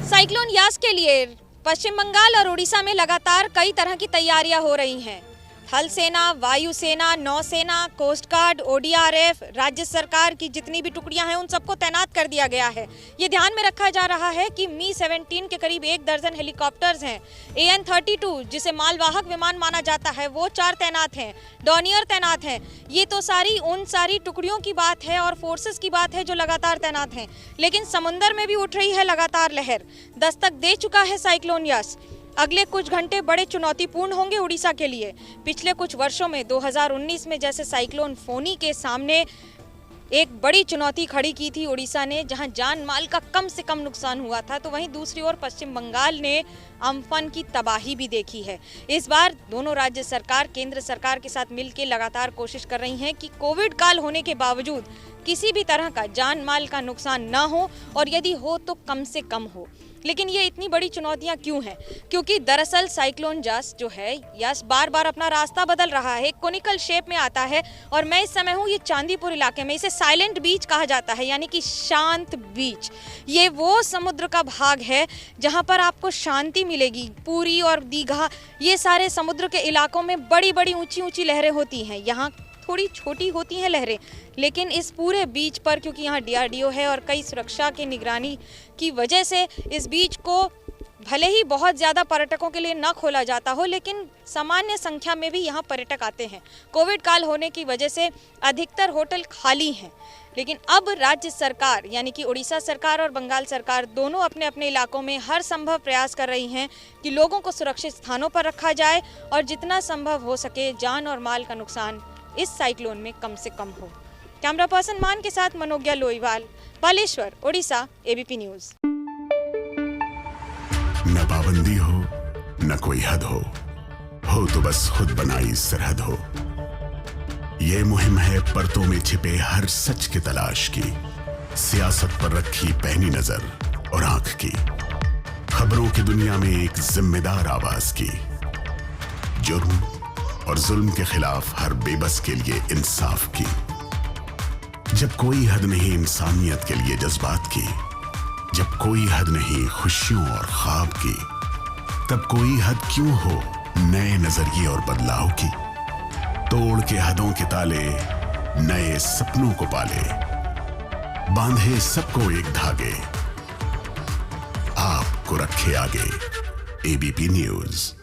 Cyclone Yaas के लिए पश्चिम बंगाल और उड़ीसा में लगातार कई तरह की तैयारियां हो रही हैं। थल सेना, वायुसेना, नौसेना, कोस्ट गार्ड, ओडीआरएफ, राज्य सरकार की जितनी भी टुकड़ियां हैं उन सबको तैनात कर दिया गया है। ये ध्यान में रखा जा रहा है कि मी-17 के करीब 1 दर्जन हेलीकॉप्टर्स हैं। AN-32 जिसे मालवाहक विमान माना जाता है वो 4 तैनात हैं, डॉनियर तैनात हैं। ये तो उन सारी टुकड़ियों की बात है और फोर्सेस की बात है जो लगातार तैनात हैं। लेकिन समुंदर में भी उठ रही है लगातार लहर। दस्तक दे चुका है साइक्लोन यास। अगले कुछ घंटे बड़े चुनौतीपूर्ण होंगे उड़ीसा के लिए। पिछले कुछ वर्षों में 2019 में जैसे साइक्लोन फोनी के सामने एक बड़ी चुनौती खड़ी की थी उड़ीसा ने, जहां जान माल का कम से कम नुकसान हुआ था, तो वहीं दूसरी ओर पश्चिम बंगाल ने अम्फन की तबाही भी देखी है। इस बार दोनों राज्य सरकार केंद्र सरकार के साथ मिलकर लगातार कोशिश कर रही हैं कि कोविड काल होने के बावजूद किसी भी तरह का जान माल का नुकसान न हो और यदि हो तो कम से कम हो। लेकिन ये इतनी बड़ी चुनौतियां क्यों हैं? क्योंकि दरअसल साइक्लोन यास बार बार अपना रास्ता बदल रहा है, कोनिकल शेप में आता है। और मैं इस समय हूँ ये चांदीपुर इलाके में। इसे साइलेंट बीच कहा जाता है, यानी कि शांत बीच। ये वो समुद्र का भाग है जहाँ पर आपको शांति मिलेगी। पुरी और दीघा, ये सारे समुद्र के इलाकों में बड़ी बड़ी ऊंची ऊंची लहरें होती हैं। यहाँ थोड़ी छोटी होती हैं लहरें, लेकिन इस पूरे बीच पर क्योंकि यहाँ DRDO है और कई सुरक्षा की निगरानी की वजह से इस बीच को भले ही बहुत ज़्यादा पर्यटकों के लिए न खोला जाता हो, लेकिन सामान्य संख्या में भी यहाँ पर्यटक आते हैं। कोविड काल होने की वजह से अधिकतर होटल खाली हैं। लेकिन अब राज्य सरकार यानी कि उड़ीसा सरकार और बंगाल सरकार दोनों अपने अपने इलाकों में हर संभव प्रयास कर रही हैं कि लोगों को सुरक्षित स्थानों पर रखा जाए और जितना संभव हो सके जान और माल का नुकसान इस साइक्लोन में कम से कम हो। कैमरा पर्सन मान के साथ मनोज्ञा लोईवाल, बालेश्वर, उड़ीसा, ABP न्यूज। न पाबंदी हो न कोई हद हो तो बस खुद बनाई सरहद हो। ये मुहिम है परतों में छिपे हर सच की तलाश की, सियासत पर रखी पैनी नजर और आंख की, खबरों की दुनिया में एक जिम्मेदार आवाज की, जुर्म और जुल्म के खिलाफ हर बेबस के लिए इंसाफ की। जब कोई हद नहीं इंसानियत के लिए जज्बात की, जब कोई हद नहीं खुशियों और ख्वाब की, तब कोई हद क्यों हो नए नजरिए और बदलाव की। तोड़ के हदों के ताले नए सपनों को पाले, बांधे सबको एक धागे, आपको रखे आगे। ABP news.